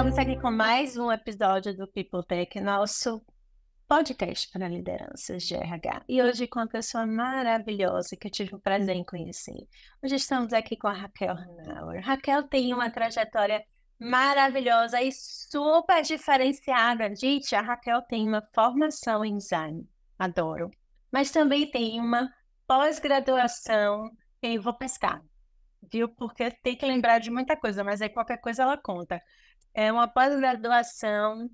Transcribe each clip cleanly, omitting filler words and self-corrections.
Estamos aqui com mais um episódio do People Tech, nosso podcast para lideranças de RH. E hoje com uma pessoa maravilhosa que eu tive o prazer em conhecer. Hoje estamos aqui com a Raquel Hanauer. Raquel tem uma trajetória maravilhosa e super diferenciada. Gente, a Raquel tem uma formação em design, adoro. Mas também tem uma pós-graduação, que eu vou pescar, viu? Porque tem que lembrar de muita coisa, mas aí qualquer coisa ela conta. É uma pós-graduação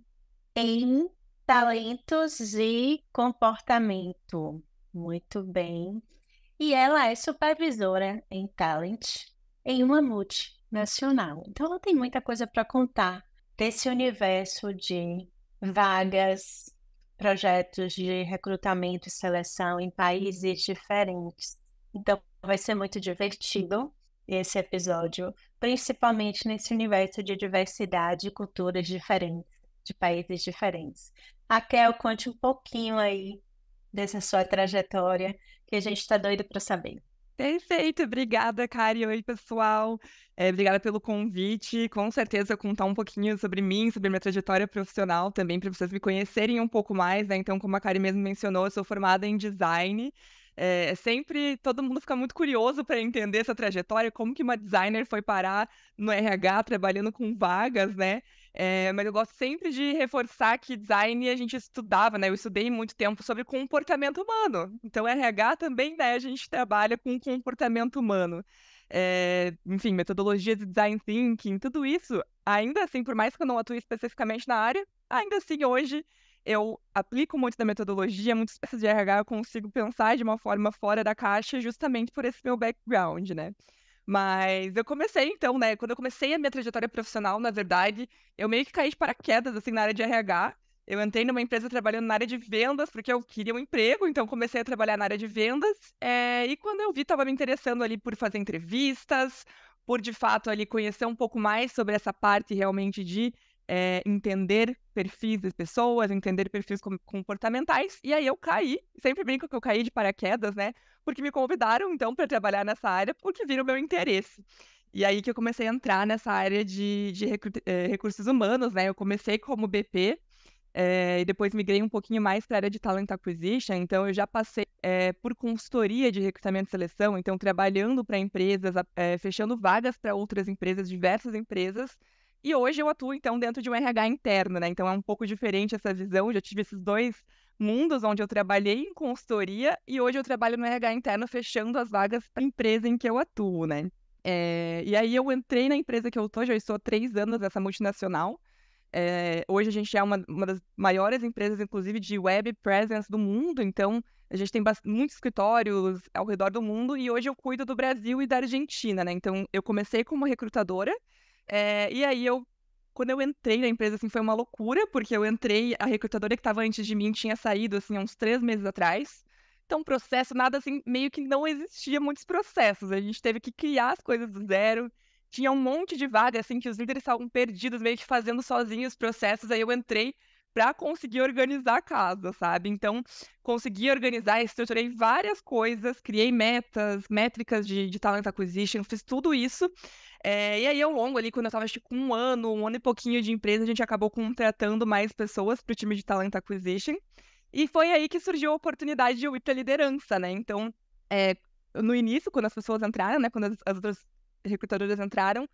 em talentos e comportamento. Muito bem. E ela é supervisora em talent em uma multinacional. Então, ela tem muita coisa para contar desse universo de vagas, projetos de recrutamento e seleção em países diferentes. Então, vai ser muito divertido esse episódio, principalmente nesse universo de diversidade e culturas diferentes, de países diferentes. Raquel, conte um pouquinho aí dessa sua trajetória, que a gente está doido para saber. Perfeito, obrigada, Kari. Oi, pessoal. Obrigada pelo convite. Com certeza contar um pouquinho sobre mim, sobre minha trajetória profissional também, para vocês me conhecerem um pouco mais, né? Então, como a Kari mesmo mencionou, eu sou formada em design. Sempre todo mundo fica muito curioso para entender essa trajetória, como que uma designer foi parar no RH trabalhando com vagas, né? Mas eu gosto sempre de reforçar que design a gente estudava, né? Eu estudei muito tempo sobre comportamento humano. Então, RH também, né? A gente trabalha com comportamento humano. Enfim, metodologia de design thinking, tudo isso, ainda assim, por mais que eu não atue especificamente na área, ainda assim, hoje, eu aplico muito da metodologia, muitas peças de RH eu consigo pensar de uma forma fora da caixa, justamente por esse meu background, né? Mas eu comecei, então, né? Quando eu comecei a minha trajetória profissional, na verdade, eu meio que caí de paraquedas, assim, na área de RH. Eu entrei numa empresa trabalhando na área de vendas, porque eu queria um emprego, então comecei a trabalhar na área de vendas. E quando eu vi, estava me interessando ali por fazer entrevistas, por, de fato, ali conhecer um pouco mais sobre essa parte realmente de entender perfis das pessoas, entender perfis comportamentais. E aí eu caí, sempre brinco que eu caí de paraquedas, né? Porque me convidaram, então, para trabalhar nessa área, porque viram o meu interesse. E aí que eu comecei a entrar nessa área de recursos humanos, né? Eu comecei como BP, e depois migrei um pouquinho mais para a área de Talent Acquisition, então eu já passei por consultoria de recrutamento e seleção, então trabalhando para empresas, fechando vagas para outras empresas, diversas empresas, e hoje eu atuo, então, dentro de um RH interno, né? Então é um pouco diferente essa visão, já tive esses dois mundos onde eu trabalhei em consultoria e hoje eu trabalho no RH interno fechando as vagas para a empresa em que eu atuo, né? E aí eu entrei na empresa que eu tô, já estou há 3 anos nessa multinacional. Hoje a gente é uma das maiores empresas, inclusive, de web presence do mundo, então a gente tem muitos escritórios ao redor do mundo e hoje eu cuido do Brasil e da Argentina, né? Então eu comecei como recrutadora, e aí quando eu entrei na empresa, assim, foi uma loucura, porque eu entrei, a recrutadora que estava antes de mim tinha saído, assim, há uns 3 meses atrás. Então, processo, nada assim, meio que não existia muitos processos. A gente teve que criar as coisas do zero. Tinha um monte de vaga, assim, que os líderes estavam perdidos, meio que fazendo sozinhos os processos. Aí eu entrei para conseguir organizar a casa, sabe? Então, consegui organizar, estruturei várias coisas, criei metas, métricas de talent acquisition, fiz tudo isso. E aí, ao longo ali, quando eu estava acho que com um ano e pouquinho de empresa, a gente acabou contratando mais pessoas para o time de talent acquisition. E foi aí que surgiu a oportunidade de eu ir para liderança, né? Então, no início, quando as pessoas entraram, né? Quando as outras recrutadoras entraram,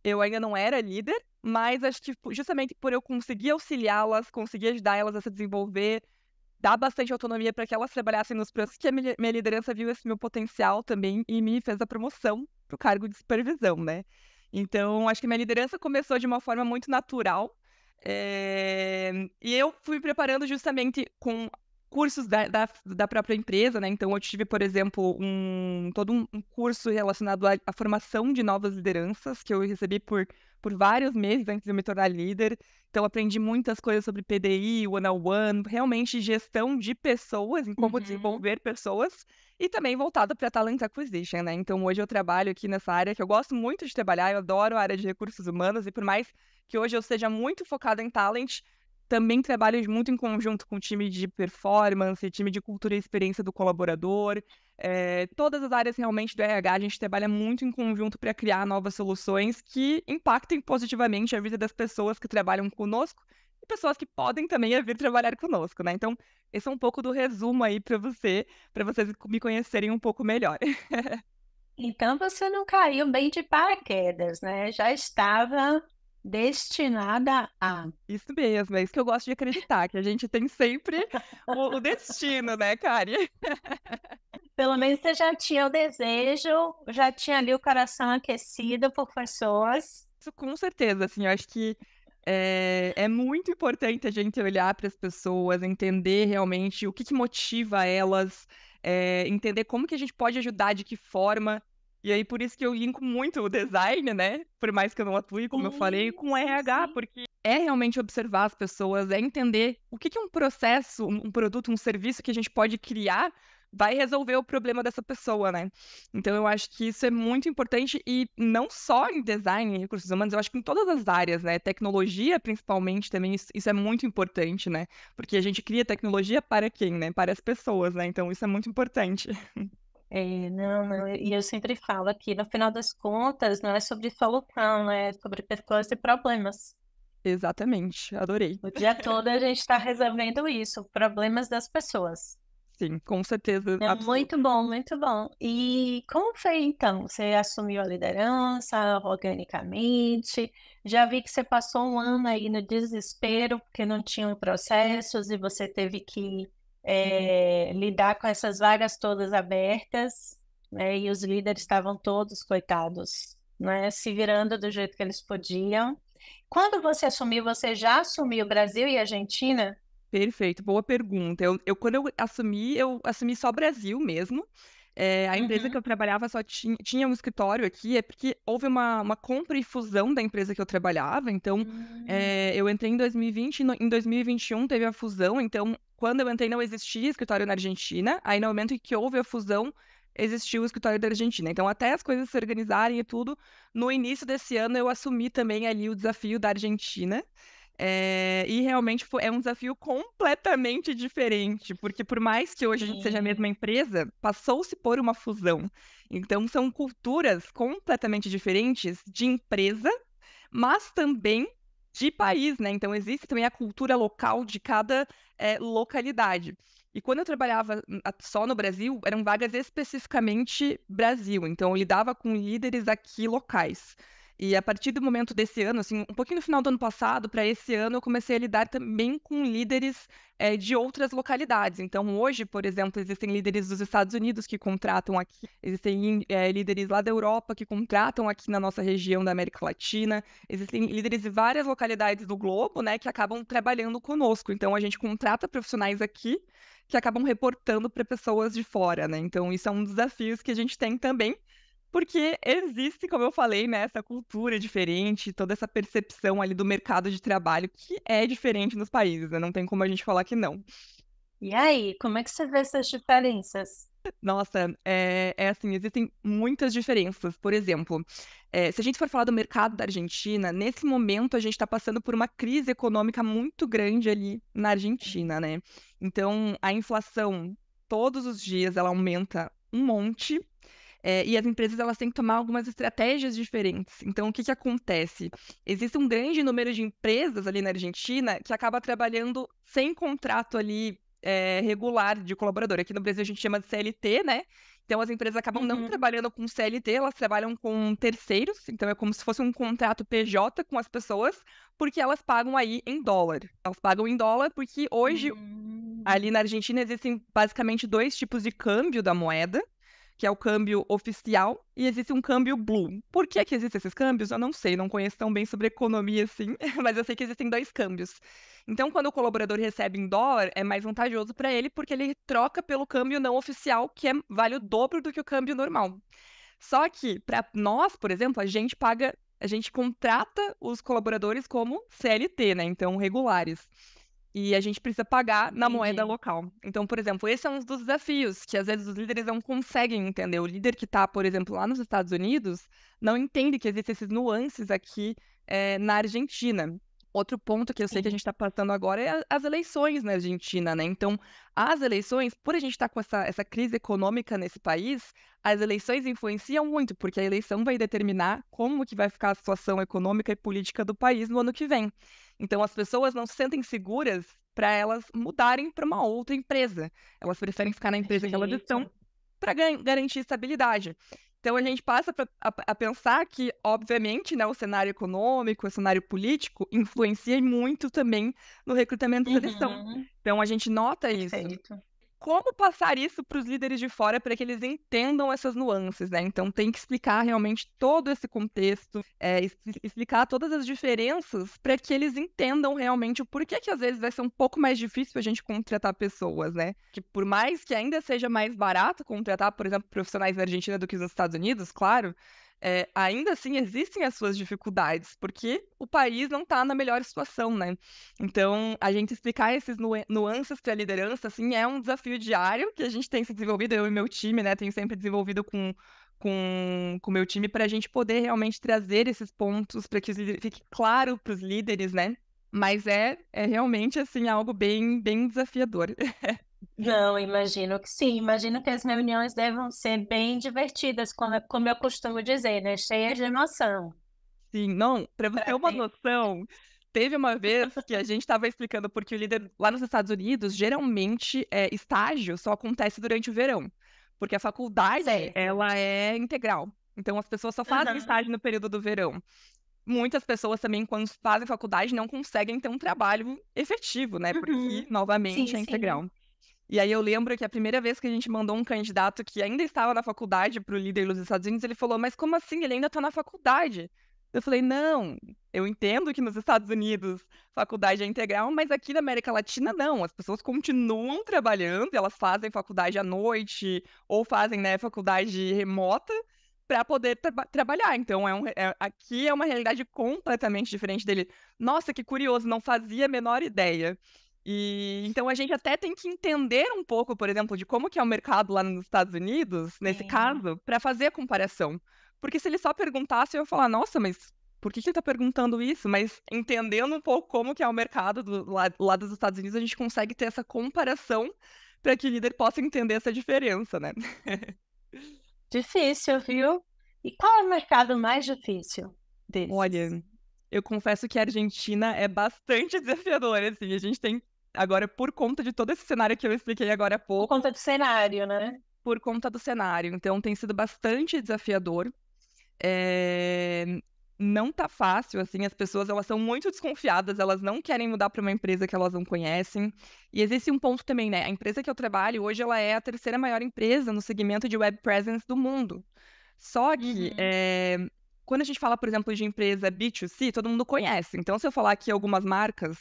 eu ainda não era líder, mas acho que justamente por eu conseguir auxiliá-las, conseguir ajudar elas a se desenvolver, dar bastante autonomia para que elas trabalhassem nos processos, que a minha liderança viu esse meu potencial também e me fez a promoção para o cargo de supervisão, né? Então, acho que minha liderança começou de uma forma muito natural, e eu fui me preparando justamente com cursos da própria empresa, né? Então, eu tive, por exemplo, todo um curso relacionado à formação de novas lideranças, que eu recebi por vários meses antes de eu me tornar líder. Então, aprendi muitas coisas sobre PDI, one-on-one, realmente gestão de pessoas, em como desenvolver pessoas, e também voltado para talent acquisition, né? Então, hoje eu trabalho aqui nessa área que eu gosto muito de trabalhar, eu adoro a área de recursos humanos, e por mais que hoje eu seja muito focada em talent, também trabalho muito em conjunto com o time de performance, time de cultura e experiência do colaborador. Todas as áreas realmente do RH, a gente trabalha muito em conjunto para criar novas soluções que impactem positivamente a vida das pessoas que trabalham conosco e pessoas que podem também vir trabalhar conosco, né? Então, esse é um pouco do resumo aí para vocês me conhecerem um pouco melhor. Então você não caiu bem de paraquedas, né? Já estava destinada a. Isso mesmo, é isso que eu gosto de acreditar, que a gente tem sempre o destino, né, Kari? Pelo menos você já tinha o desejo, já tinha ali o coração aquecido por pessoas. Isso com certeza, assim, eu acho que é muito importante a gente olhar para as pessoas, entender realmente o que que motiva elas, entender como que a gente pode ajudar, de que forma. E aí, por isso que eu linko muito o design, né? Por mais que eu não atue, como eu falei, Sim, com o sim, RH, sim. porque é realmente observar as pessoas, é entender o que que um processo, um produto, um serviço que a gente pode criar vai resolver o problema dessa pessoa, né? Então, eu acho que isso é muito importante e não só em design e recursos humanos, eu acho que em todas as áreas, né? Tecnologia, principalmente, também, isso é muito importante, né? Porque a gente cria tecnologia para quem, né? Para as pessoas, né? Então, isso é muito importante. Não, não, e eu sempre falo aqui, no final das contas, não é sobre solução, é sobre pessoas e problemas. Exatamente, adorei. O dia todo a gente está resolvendo isso, problemas das pessoas. Sim, com certeza É absoluta. muito bom, muito bom. E como foi então? Você assumiu a liderança organicamente? Já vi que você passou um ano aí no desespero, porque não tinham processos e você teve que lidar com essas vagas todas abertas, né? E os líderes estavam todos, coitados, né? Se virando do jeito que eles podiam. Quando você assumiu, você já assumiu Brasil e Argentina? Perfeito, boa pergunta. Quando eu assumi só Brasil mesmo. A empresa que eu Uhum. trabalhava só tinha um escritório aqui, é porque houve uma compra e fusão da empresa que eu trabalhava. Então, Hum. eu entrei em 2020, em 2021 teve a fusão. Então, quando eu entrei, não existia escritório na Argentina. Aí, no momento em que houve a fusão, existiu o escritório da Argentina. Então, até as coisas se organizarem e tudo, no início desse ano eu assumi também ali o desafio da Argentina. E realmente é um desafio completamente diferente, porque por mais que hoje a gente seja a Sim. mesma empresa, passou-se por uma fusão. Então, são culturas completamente diferentes de empresa, mas também de país, né? Então, existe também a cultura local de cada localidade. E quando eu trabalhava só no Brasil, eram vagas especificamente Brasil. Então, eu lidava com líderes aqui locais. E a partir do momento desse ano, assim, um pouquinho no final do ano passado, para esse ano, eu comecei a lidar também com líderes de outras localidades. Então, hoje, por exemplo, existem líderes dos Estados Unidos que contratam aqui, existem líderes lá da Europa que contratam aqui na nossa região da América Latina, existem líderes de várias localidades do globo, né, que acabam trabalhando conosco. Então, a gente contrata profissionais aqui que acabam reportando para pessoas de fora, né? Então, isso é um dos desafios que a gente tem também. Porque existe, como eu falei, né, essa cultura diferente, toda essa percepção ali do mercado de trabalho que é diferente nos países, né? Não tem como a gente falar que não. E aí, como é que você vê essas diferenças? Nossa, é assim, existem muitas diferenças. Por exemplo, se a gente for falar do mercado da Argentina, nesse momento a gente está passando por uma crise econômica muito grande ali na Argentina, né? Então, a inflação, todos os dias, ela aumenta um monte. E as empresas elas têm que tomar algumas estratégias diferentes. Então, o que que acontece? Existe um grande número de empresas ali na Argentina que acaba trabalhando sem contrato ali regular de colaborador. Aqui no Brasil a gente chama de CLT, né? Então, as empresas acabam não Uhum. trabalhando com CLT, elas trabalham com terceiros. Então, é como se fosse um contrato PJ com as pessoas, porque elas pagam aí em dólar. Elas pagam em dólar porque hoje, ali Hum. na Argentina, existem basicamente dois tipos de câmbio da moeda, que é o câmbio oficial, e existe um câmbio blue. Por que que existem esses câmbios? Eu não sei, não conheço tão bem sobre economia assim, mas eu sei que existem dois câmbios. Então, quando o colaborador recebe em dólar, é mais vantajoso para ele, porque ele troca pelo câmbio não oficial, que vale o dobro do que o câmbio normal. Só que, para nós, por exemplo, a gente contrata os colaboradores como CLT, né? Então, regulares. E a gente precisa pagar na moeda Entendi. local. Então, por exemplo, esse é um dos desafios que às vezes os líderes não conseguem entender. O líder que está, por exemplo, lá nos Estados Unidos, não entende que existem esses nuances aqui na Argentina. Outro ponto que eu sei que a Sim. gente está passando agora é as eleições na Argentina, né? Então, as eleições, por a gente estar com essa crise econômica nesse país, as eleições influenciam muito, porque a eleição vai determinar como que vai ficar a situação econômica e política do país no ano que vem. Então, as pessoas não se sentem seguras para elas mudarem para uma outra empresa. Elas preferem ficar na empresa que elas estão Perfeito. para garantir estabilidade. Então, a gente passa a pensar que, obviamente, né, o cenário econômico, o cenário político, influencia muito também no recrutamento e seleção. Uhum. Então, a gente nota isso. Perfeito. Como passar isso para os líderes de fora para que eles entendam essas nuances, né? Então, tem que explicar realmente todo esse contexto, explicar todas as diferenças para que eles entendam realmente o porquê que às vezes vai ser um pouco mais difícil a gente contratar pessoas, né? Que por mais que ainda seja mais barato contratar, por exemplo, profissionais na Argentina do que nos Estados Unidos, claro, ainda assim existem as suas dificuldades, porque o país não está na melhor situação, né? Então, a gente explicar esses nuances para a liderança, assim, é um desafio diário que a gente tem se desenvolvido, eu e meu time, né, tenho sempre desenvolvido com o meu time para a gente poder realmente trazer esses pontos para que fique claro para os líderes, né? Mas é realmente, assim, algo bem, bem desafiador. Não, imagino que sim. Imagino que as reuniões devam ser bem divertidas, como eu costumo dizer, né? Cheias de emoção. Sim, não, para você ter Para uma ter. noção, teve uma vez que a gente estava explicando porque o líder lá nos Estados Unidos, geralmente, estágio só acontece durante o verão, porque a faculdade, Certo. ela é integral. Então, as pessoas só fazem Aham. estágio no período do verão. Muitas pessoas também, quando fazem faculdade, não conseguem ter um trabalho efetivo, né? Porque, Uhum. novamente, Sim, é sim. integral. E aí eu lembro que a primeira vez que a gente mandou um candidato que ainda estava na faculdade para o líder dos Estados Unidos, ele falou: Mas como assim? Ele ainda está na faculdade. Eu falei: Não, eu entendo que nos Estados Unidos faculdade é integral, mas aqui na América Latina não. As pessoas continuam trabalhando, elas fazem faculdade à noite ou fazem, né, faculdade remota para poder trabalhar. Então, aqui é uma realidade completamente diferente dele. Nossa, que curioso, não fazia a menor ideia. E então a gente até tem que entender um pouco, por exemplo, de como que é o mercado lá nos Estados Unidos, nesse Sim. caso, para fazer a comparação. Porque se ele só perguntasse, eu ia falar, nossa, mas por que ele está perguntando isso? Mas entendendo um pouco como que é o mercado lá dos Estados Unidos, a gente consegue ter essa comparação para que o líder possa entender essa diferença, né? Difícil, viu? E qual é o mercado mais difícil desses? Olha, eu confesso que a Argentina é bastante desafiadora, assim. A gente tem, agora, por conta de todo esse cenário que eu expliquei agora há Por pouco, conta do cenário, né? por conta do cenário. Então, tem sido bastante desafiador. Eh, Não tá fácil, assim, as pessoas, elas são muito desconfiadas, elas não querem mudar para uma empresa que elas não conhecem. E existe um ponto também, né? A empresa que eu trabalho hoje, ela é a terceira maior empresa no segmento de web presence do mundo. Só que, Uhum. quando a gente fala, por exemplo, de empresa B2C, todo mundo conhece. Então, se eu falar aqui algumas marcas,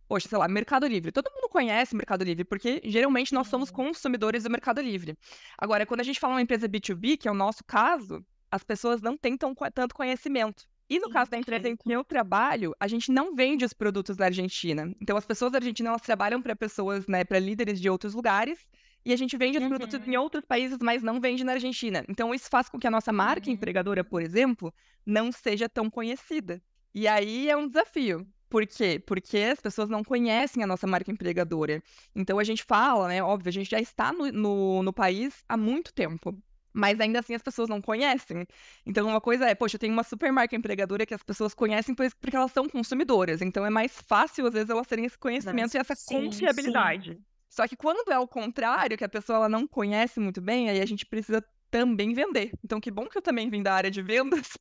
poxa, sei lá, Mercado Livre. Todo mundo conhece Mercado Livre, porque geralmente nós somos Sim. consumidores do Mercado Livre. Agora, quando a gente fala uma empresa B2B, que é o nosso caso, as pessoas não têm tanto conhecimento. E no Sim, caso da empresa em que perfeito. eu trabalho, a gente não vende os produtos na Argentina. Então, as pessoas da Argentina, elas trabalham para pessoas, né, para líderes de outros lugares, e a gente vende os produtos em Uhum. outros países, mas não vende na Argentina. Então, isso faz com que a nossa marca empregadora, por exemplo, não seja tão conhecida. E aí é um desafio. Por quê? Porque as pessoas não conhecem a nossa marca empregadora. Então a gente fala, né? Óbvio, a gente já está no país há muito tempo. Mas ainda assim as pessoas não conhecem. Então uma coisa é, poxa, eu tenho uma super marca empregadora que as pessoas conhecem porque elas são consumidoras. Então é mais fácil, às vezes, elas terem esse conhecimento e Mas, essa sim, sim. confiabilidade. Só que quando é o contrário, que a pessoa ela não conhece muito bem, aí a gente precisa também vender. Então, que bom que eu também vim da área de vendas,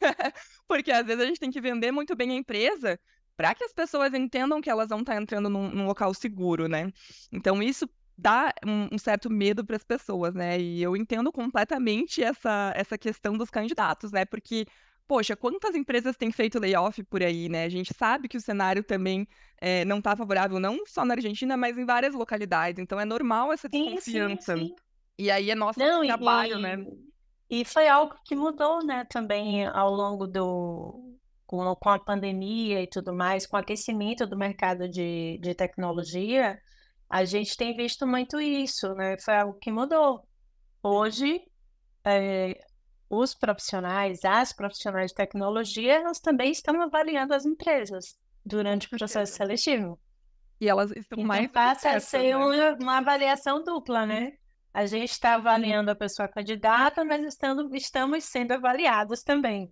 porque às vezes a gente tem que vender muito bem a empresa para que as pessoas entendam que elas vão estar entrando num local seguro, né? Então, isso dá um certo medo para as pessoas, né? E eu entendo completamente essa questão dos candidatos, né? Porque, poxa, quantas empresas têm feito layoff por aí, né? A gente sabe que o cenário também não está favorável, não só na Argentina, mas em várias localidades. Então, é normal essa Sim, sim, desconfiança. sim. E aí é nosso Não, trabalho, né? e foi algo que mudou, né, também ao longo com a pandemia e tudo mais, com o aquecimento do mercado de tecnologia, a gente tem visto muito isso, né? Foi algo que mudou. Hoje, eh, as profissionais de tecnologia, elas também estão avaliando as empresas. durante o Com processo certeza. seletivo. E elas estão Então mais do que passa a certas, ser né? uma avaliação dupla, né? A gente está avaliando a pessoa candidata, mas estamos sendo avaliados também,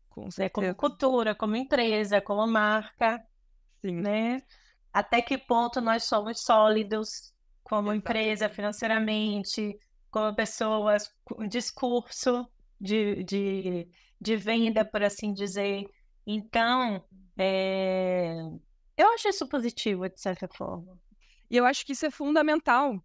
Com né? Como certeza. cultura, como empresa, como marca, Sim, né? Até que ponto nós somos sólidos como empresa exatamente. financeiramente, como pessoas, com discurso de, de, de venda, por assim dizer. Então, eu acho isso positivo, de certa forma. E eu acho que isso é fundamental.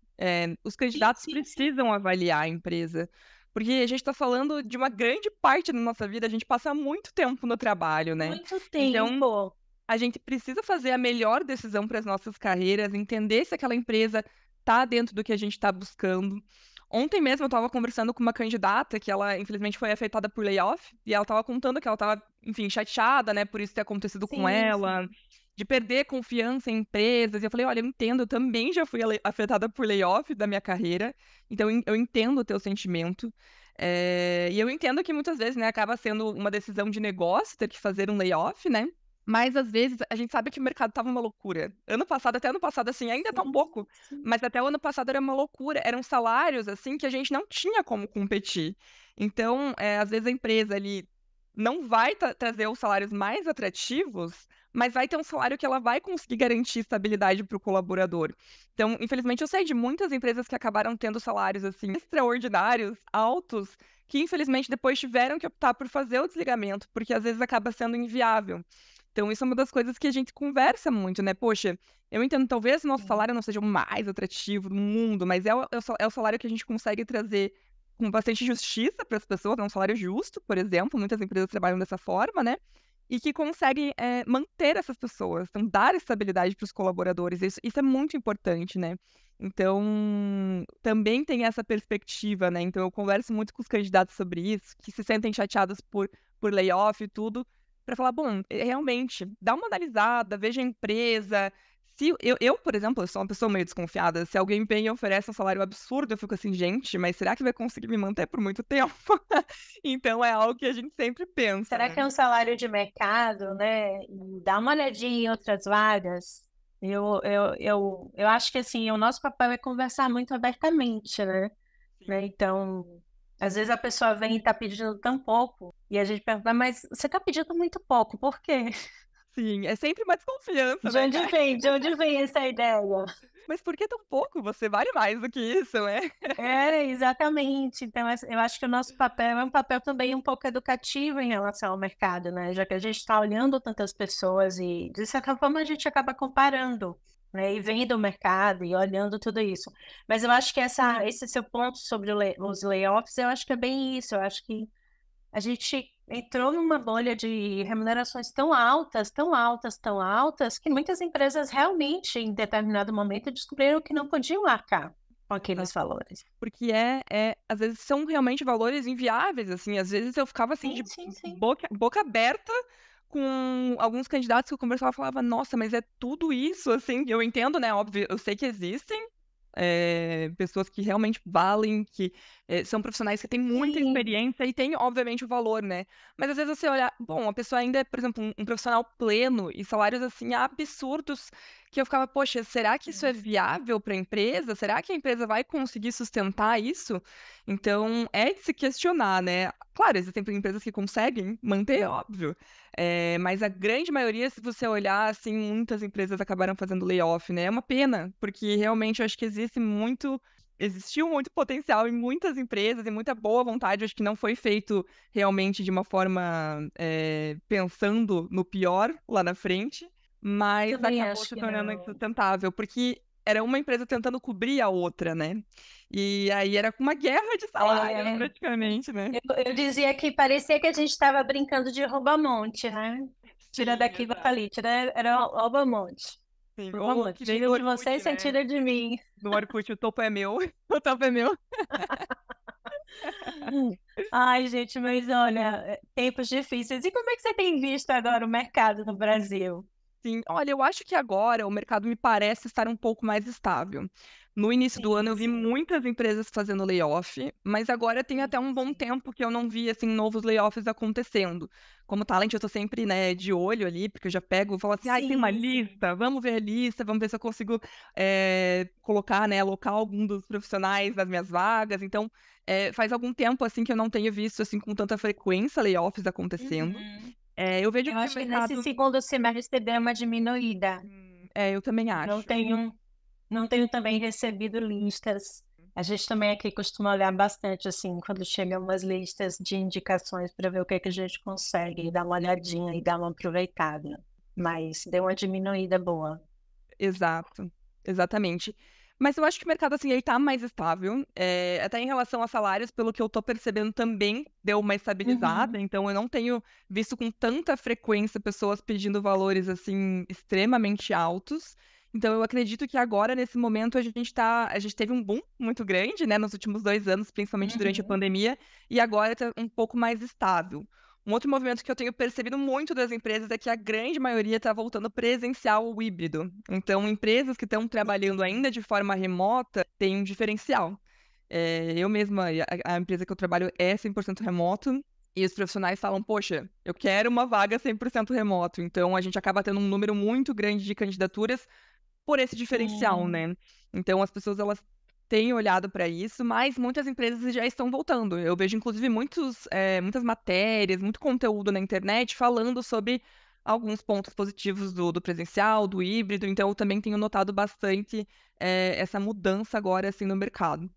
Os Sim, candidatos sim, sim. precisam avaliar a empresa, porque a gente está falando de uma grande parte da nossa vida, a gente passa muito tempo no trabalho, né? Muito Então, tempo. a gente precisa fazer a melhor decisão para as nossas carreiras, entender se aquela empresa está dentro do que a gente está buscando. Ontem mesmo eu estava conversando com uma candidata que ela, infelizmente, foi afetada por layoff, e ela estava contando que ela estava, enfim, chateada, né, por isso ter acontecido com Sim, ela, sim. de perder confiança em empresas. E eu falei, olha, eu entendo, eu também já fui afetada por layoff da minha carreira, então eu entendo o teu sentimento. E eu entendo que muitas vezes, né, acaba sendo uma decisão de negócio ter que fazer um layoff, né? Mas às vezes a gente sabe que o mercado tava uma loucura. Até ano passado, assim, ainda tá um Sim, pouco, sim. mas até o ano passado era uma loucura. Eram salários, assim, que a gente não tinha como competir. Então, às vezes a empresa ali não vai trazer os salários mais atrativos, mas vai ter um salário que ela vai conseguir garantir estabilidade para o colaborador. Então, infelizmente, eu sei de muitas empresas que acabaram tendo salários, assim, extraordinários, altos, que infelizmente depois tiveram que optar por fazer o desligamento, porque às vezes acaba sendo inviável. Então, isso é uma das coisas que a gente conversa muito, né? Poxa, eu entendo, talvez nosso Sim. salário não seja o mais atrativo do mundo, mas é o salário que a gente consegue trazer com bastante justiça para as pessoas, é um salário justo, por exemplo, muitas empresas trabalham dessa forma, né? E que consegue manter essas pessoas, então dar estabilidade para os colaboradores, isso é muito importante, né? Então, também tem essa perspectiva, né? Então, eu converso muito com os candidatos sobre isso, que se sentem chateados por layoff e tudo, para falar, bom, realmente, dá uma analisada, veja a empresa. Se por exemplo, eu sou uma pessoa meio desconfiada. Se alguém vem e oferece um salário absurdo, eu fico assim, gente, mas será que vai conseguir me manter por muito tempo? Então é algo que a gente sempre pensa, Será que né? é um salário de mercado, né? E dá uma olhadinha em outras vagas. Eu acho que assim, o nosso papel é conversar muito abertamente, né? Sim. Então, às vezes a pessoa vem e está pedindo tão pouco, e a gente pergunta, mas você está pedindo muito pouco, por quê? Sim, é sempre uma desconfiança, De né, onde cara? vem? De onde vem essa ideia? Mas por que tão pouco? Você vale mais do que isso, né? Exatamente. Então, eu acho que o nosso papel é um papel também um pouco educativo em relação ao mercado, né? Já que a gente está olhando tantas pessoas e, de certa forma, a gente acaba comparando, né? E vendo o mercado e olhando tudo isso. Mas eu acho que esse seu ponto sobre os layoffs, eu acho que é bem isso. Eu acho que a gente entrou numa bolha de remunerações tão altas, tão altas, tão altas, que muitas empresas realmente, em determinado momento, descobriram que não podiam arcar com aqueles Exato. valores. Porque às vezes são realmente valores inviáveis, assim. Às vezes eu ficava assim Sim, de sim, sim. boca aberta com alguns candidatos que eu conversava e falava, nossa, mas é tudo isso, assim. Eu entendo, né? Óbvio, eu sei que existem pessoas que realmente valem, que são profissionais que têm muita Sim, experiência e têm, obviamente, o valor, né? Mas às vezes você olha, bom, a pessoa ainda é, por exemplo, um profissional pleno e salários assim absurdos que eu ficava, poxa, será que isso é viável para a empresa? Será que a empresa vai conseguir sustentar isso? Então, é de se questionar, né? Claro, existem empresas que conseguem manter, óbvio. Mas a grande maioria, se você olhar, assim, muitas empresas acabaram fazendo layoff, né? É uma pena, porque realmente eu acho que existiu muito potencial em muitas empresas e muita boa vontade. Eu acho que não foi feito realmente de uma forma pensando no pior lá na frente, mas também acabou acho se que tornando não. insustentável, porque era uma empresa tentando cobrir a outra, né? E aí era uma guerra de salários, É, praticamente, né? eu dizia que parecia que a gente estava brincando de rouba-monte, né? Tira Sim, daqui, bota exato. ali, era rouba-monte. Sim, ou Rouba-monte. que nem no Tira de Orkut, vocês, você né? tira de mim. No Orkut, o topo é meu, o topo é meu. Ai, gente, mas olha, tempos difíceis. E como é que você tem visto agora o mercado no Brasil? Sim, olha, eu acho que agora o mercado me parece estar um pouco mais estável. No início do ano Sim, eu vi sim, muitas empresas fazendo layoff, mas agora tem sim, até um bom sim. tempo que eu não vi, assim, novos layoffs acontecendo. Como talent, eu tô sempre, né, de olho ali, porque eu já pego e falo assim, ai, tem uma Sim, sim. lista, vamos ver a lista, vamos ver se eu consigo colocar, né, alocar algum dos profissionais nas minhas vagas. Então, faz algum tempo, assim, que eu não tenho visto, assim, com tanta frequência layoffs acontecendo. Uhum. Eu vejo Eu que o acho que nesse mercado. segundo semestre deu uma diminuída. Eu também Não acho. tenho, não tenho também recebido listas. A gente também aqui costuma olhar bastante, assim, quando chegam umas listas de indicações para ver o que é que a gente consegue, dar uma olhadinha e dar uma aproveitada. Mas deu uma diminuída boa. Exato, exatamente. Mas eu acho que o mercado, assim, ele tá mais estável, até em relação a salários, pelo que eu tô percebendo também deu uma estabilizada, Uhum. então eu não tenho visto com tanta frequência pessoas pedindo valores, assim, extremamente altos. Então eu acredito que agora, nesse momento, a gente teve um boom muito grande, né, nos últimos 2 anos, principalmente durante a Uhum. pandemia, e agora tá um pouco mais estável. Um outro movimento que eu tenho percebido muito das empresas é que a grande maioria está voltando presencial ou híbrido. Então, empresas que estão trabalhando ainda de forma remota têm um diferencial. Eu mesma, a empresa que eu trabalho é 100% remoto, e os profissionais falam, poxa, eu quero uma vaga 100% remoto. Então, a gente acaba tendo um número muito grande de candidaturas por esse diferencial, Sim. né? Então, as pessoas, elas têm olhado para isso, mas muitas empresas já estão voltando. Eu vejo, inclusive, muitas matérias, muito conteúdo na internet falando sobre alguns pontos positivos do presencial, do híbrido. Então, eu também tenho notado bastante essa mudança agora, assim, no mercado.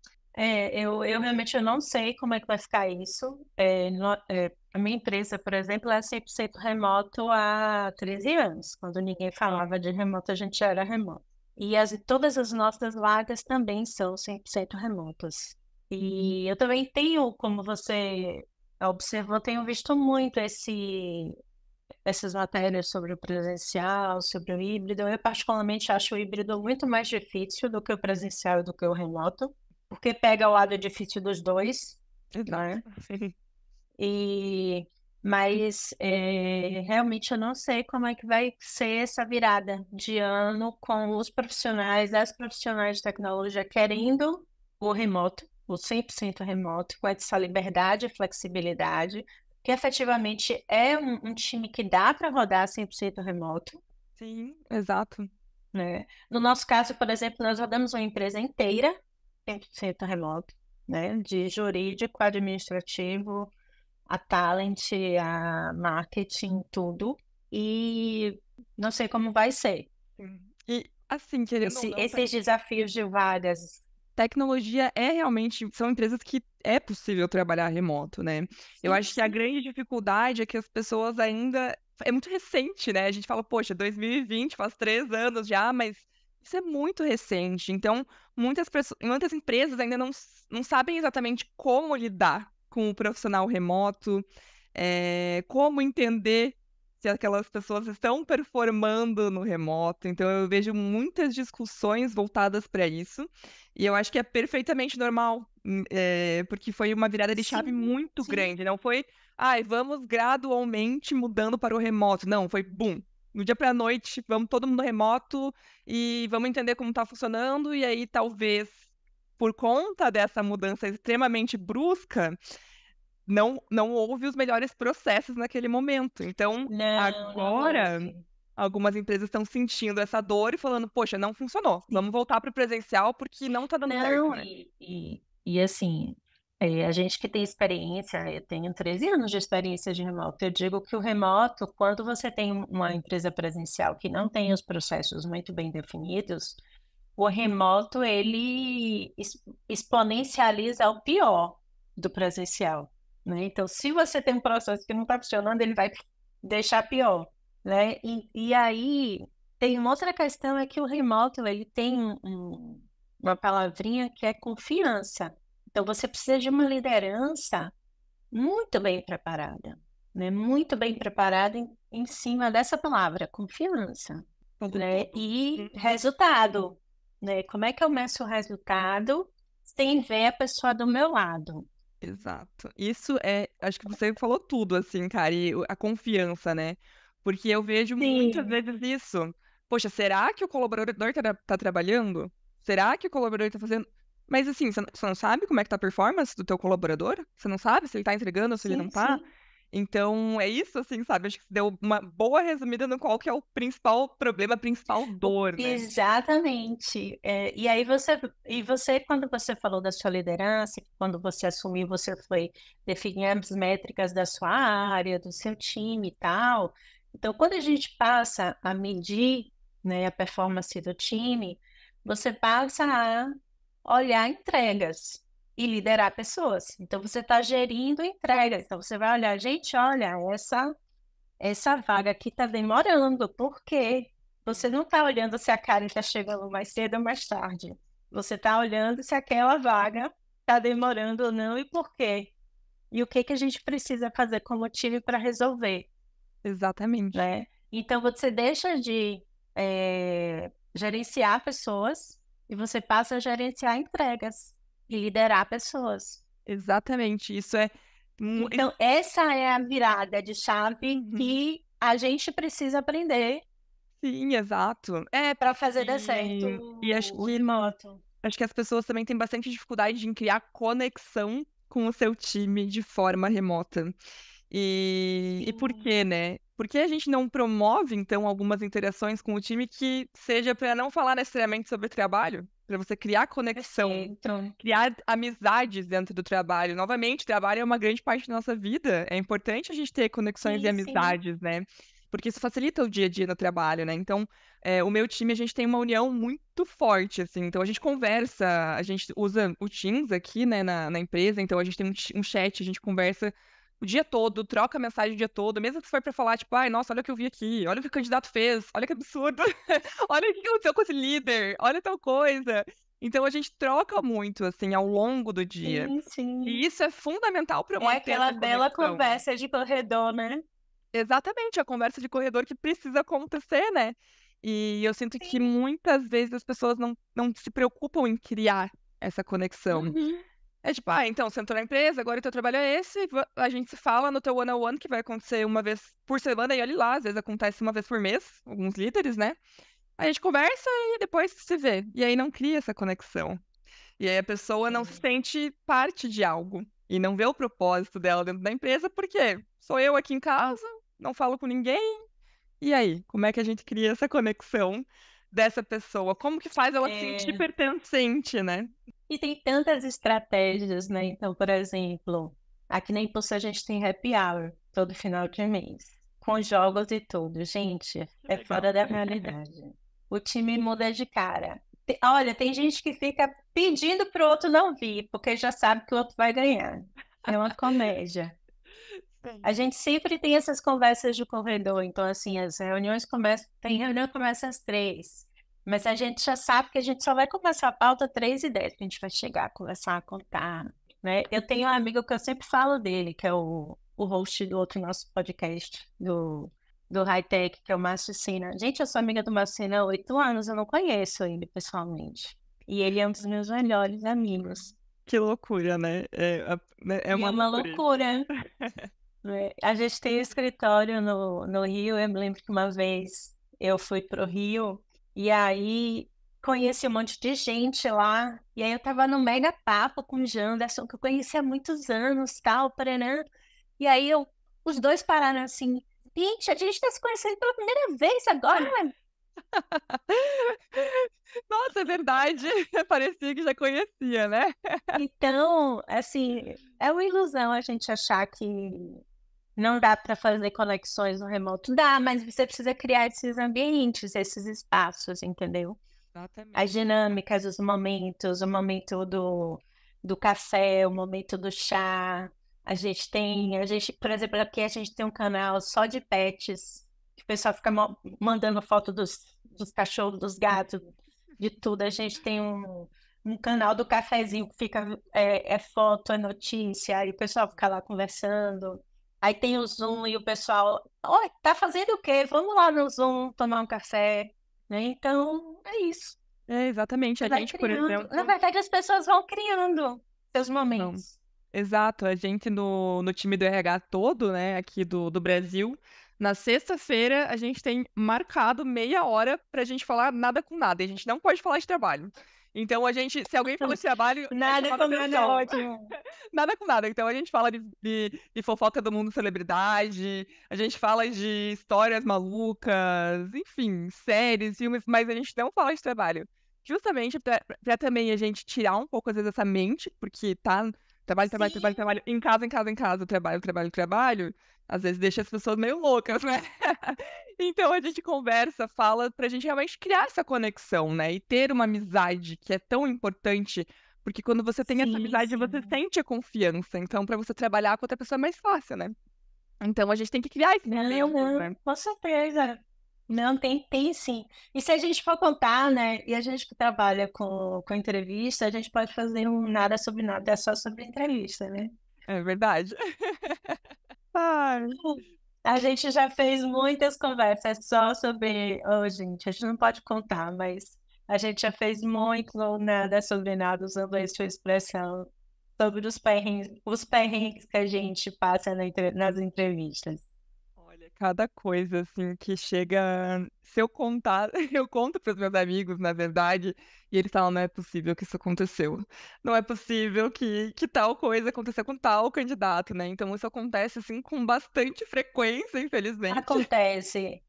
Eu realmente eu não sei como é que vai ficar isso. A minha empresa, por exemplo, é 100% remoto há 13 anos. Quando ninguém falava de remoto, a gente já era remoto. E todas as nossas vagas também são 100% remotas. E eu também tenho, como você observou, tenho visto muito essas matérias sobre o presencial, sobre o híbrido. Eu particularmente acho o híbrido muito mais difícil do que o presencial e do que o remoto, porque pega o lado difícil dos dois, Exato. né? E mas realmente eu não sei como é que vai ser essa virada de ano com os profissionais, as profissionais de tecnologia querendo o remoto, o 100% remoto, com essa liberdade e flexibilidade, que efetivamente é um time que dá para rodar 100% remoto, Sim, exato. né? No nosso caso, por exemplo, nós rodamos uma empresa inteira 100% remoto, né? De jurídico, administrativo, a talent, a marketing, tudo. E não sei como vai ser. Sim. E, assim, querendo ou não, Esses desafios de vagas. tecnologia são empresas que é possível trabalhar remoto, né? Eu Sim, acho que a sim. grande dificuldade é que as pessoas ainda. É muito recente, né? A gente fala, poxa, 2020, faz 3 anos já, mas isso é muito recente. Então, muitas empresas ainda não sabem exatamente como lidar com o profissional remoto, como entender se aquelas pessoas estão performando no remoto. Então, eu vejo muitas discussões voltadas para isso. E eu acho que é perfeitamente normal, porque foi uma virada de chave Sim, muito sim. grande. Não foi, ai, vamos gradualmente mudando para o remoto. Não, foi bum. No dia para a noite, vamos todo mundo remoto e vamos entender como está funcionando. E aí, talvez, por conta dessa mudança extremamente brusca, não houve os melhores processos naquele momento. Então, Não, não agora, houve. algumas empresas estão sentindo essa dor e falando, poxa, não funcionou. Vamos Sim. voltar para o presencial porque não está dando certo, Não, né? e assim, a gente que tem experiência, eu tenho 13 anos de experiência de remoto. Eu digo que o remoto, quando você tem uma empresa presencial que não tem os processos muito bem definidos, o remoto ele exponencializa o pior do presencial, né? Então, se você tem um processo que não está funcionando, ele vai deixar pior, né? E aí tem uma outra questão é que o remoto ele tem uma palavrinha que é confiança. Então, você precisa de uma liderança muito bem preparada, né? Muito bem preparada em cima dessa palavra, confiança, Como né? tudo. E Uhum. resultado, né? Como é que eu meço o resultado sem ver a pessoa do meu lado? Exato. Isso acho que você falou tudo, assim, cara, e a confiança, né? Porque eu vejo muitas Sim, vezes isso. Poxa, será que o colaborador tá trabalhando? Será que o colaborador tá fazendo. Mas assim, você não sabe como é que tá a performance do teu colaborador? Você não sabe se ele tá entregando ou se ele não sim, tá? sim. Então, é isso, assim, sabe? Acho que você deu uma boa resumida no qual que é o principal problema, a principal dor, né? Exatamente. E você, quando você falou da sua liderança, quando você assumiu, você foi definir as métricas da sua área, do seu time e tal. Então, quando a gente passa a medir, né, a performance do time, você passa a olhar entregas e liderar pessoas. Então, você está gerindo entregas. Então, você vai olhar, gente, olha, essa vaga aqui está demorando, por quê? Você Sim. não está olhando se a Karen está chegando mais cedo ou mais tarde. Você está olhando se aquela vaga está demorando ou não e por quê. E o que que a gente precisa fazer como time para resolver, Exatamente. né? Então você deixa de gerenciar pessoas e você passa a gerenciar entregas e liderar pessoas. Exatamente. Isso é. Então, essa é a virada de chave Uhum. que a gente precisa aprender Sim, exato. É, para fazer dar certo e o remoto. acho que as pessoas também têm bastante dificuldade em criar conexão com o seu time de forma remota. E por Sim, quê, né? Por que a gente não promove, então, algumas interações com o time que seja para não falar necessariamente sobre trabalho, para você criar conexão, perfeito. criar amizades dentro do trabalho. Novamente, trabalho é uma grande parte da nossa vida. É importante a gente ter conexões e Sim, sim. amizades, né? Porque isso facilita o dia a dia no trabalho, né? Então, o meu time, a gente tem uma união muito forte, assim. Então, a gente conversa, a gente usa o Teams aqui, né, na empresa. Então, a gente tem um chat, a gente conversa o dia todo, troca mensagem o dia todo, mesmo que for pra falar, tipo, ai, nossa, olha o que eu vi aqui, olha o que o candidato fez, olha que absurdo, olha o que aconteceu com esse líder, olha tal coisa. Então a gente troca muito, assim, ao longo do dia. Sim, sim. E isso é fundamental para É manter aquela essa bela conexão. conversa de corredor, né? Exatamente, a conversa de corredor que precisa acontecer, né? E eu sinto que Sim. muitas vezes as pessoas não se preocupam em criar essa conexão. Uhum. É tipo, então, você entrou na empresa, agora o teu trabalho é esse, a gente se fala no teu one-on-one, que vai acontecer uma vez por semana, e olha lá, às vezes acontece uma vez por mês, alguns líderes, né? A gente conversa e depois se vê. E aí não cria essa conexão. E aí a pessoa não se Sim. sente parte de algo e não vê o propósito dela dentro da empresa, porque sou eu aqui em casa, não falo com ninguém. E aí, como é que a gente cria essa conexão dessa pessoa? Como que faz ela se sentir É, pertencente, né? e tem tantas estratégias, né? Então, por exemplo, aqui na Impulso a gente tem happy hour todo final de mês, com jogos e tudo. Gente, Que é fora legal. da realidade. O time muda de cara. Olha, tem gente que fica pedindo pro outro não vir, porque já sabe que o outro vai ganhar. É uma comédia. A Sim. gente sempre tem essas conversas de corredor, então assim, as reuniões começam, tem reunião que começa às 3, mas a gente já sabe que a gente só vai começar a pauta 3:10, que a gente vai chegar, conversar, contar, né? Eu tenho um amigo que eu sempre falo dele, que é o host do outro nosso podcast, do High Tech, que é o Márcio Sina. Gente, eu sou amiga do Márcio Sina há 8 anos, eu não conheço ele pessoalmente. E ele é um dos meus melhores amigos. Que loucura, né? É E uma é uma loucura isso. loucura. É, a gente tem um escritório no Rio. Eu me lembro que uma vez eu fui pro Rio e aí conheci um monte de gente lá. E aí eu tava no mega papo com o Janderson, que eu conheci há muitos anos, tal, Paranã. E aí os dois pararam assim, gente, a gente tá se conhecendo pela primeira vez agora, né? Nossa, é verdade. Parecia que já conhecia, né? Então, assim, é uma ilusão a gente achar que não dá para fazer conexões no remoto. Dá, mas você precisa criar esses ambientes, esses espaços, entendeu? As Exatamente. dinâmicas, os momentos, o momento do café, o momento do chá. Por exemplo, aqui a gente tem um canal só de pets, que o pessoal fica mandando foto dos cachorros, dos gatos, de tudo. A gente tem um canal do cafezinho que fica, é foto, é notícia, e o pessoal fica lá conversando. Aí tem o Zoom e o pessoal, oi, tá fazendo o quê? Vamos lá no Zoom tomar um café, né? Então, é isso. É, exatamente. Você A vai gente, por criando. Na exemplo, verdade, as pessoas vão criando seus não. momentos. Exato, a gente no time do RH todo, né, aqui do Brasil, Na sexta-feira, a gente tem marcado meia hora pra gente falar nada com nada. E a gente não pode falar de trabalho. Então, se alguém fala de trabalho, é Nada chamada com nada é atenção. ótimo. Nada com nada. Então, a gente fala de fofoca do mundo celebridade, a gente fala de histórias malucas, enfim, séries, filmes, mas a gente não fala de trabalho. Justamente pra também a gente tirar um pouco, às vezes, essa mente, porque tá trabalho, trabalho, trabalho, Sim, trabalho, em casa, em casa, em casa, trabalho, trabalho, trabalho, às vezes deixa as pessoas meio loucas, né? Então a gente conversa, fala pra gente realmente criar essa conexão, né? E ter uma amizade que é tão importante, porque quando você tem essa sim, amizade, você sim. sente a confiança. Então, pra você trabalhar com outra pessoa é mais fácil, né? Então a gente tem que criar esses Não, momentos, não, né? com certeza. Não, tem sim. E se a gente for contar, né? E a gente que trabalha com entrevista, a gente pode fazer um nada sobre nada, é só sobre entrevista, né? É verdade. Ai, A gente já fez muitas conversas só sobre. Oh, gente, a gente não pode contar, mas a gente já fez muito nada sobre nada, usando a sua expressão, sobre os perrengues que a gente passa nas entrevistas. olha, cada coisa assim que chega, se eu contar, eu conto para os meus amigos, na verdade, e eles falam, não é possível que isso aconteceu. Não é possível que tal coisa aconteceu com tal candidato, né? Então isso acontece assim com bastante frequência, infelizmente. Acontece.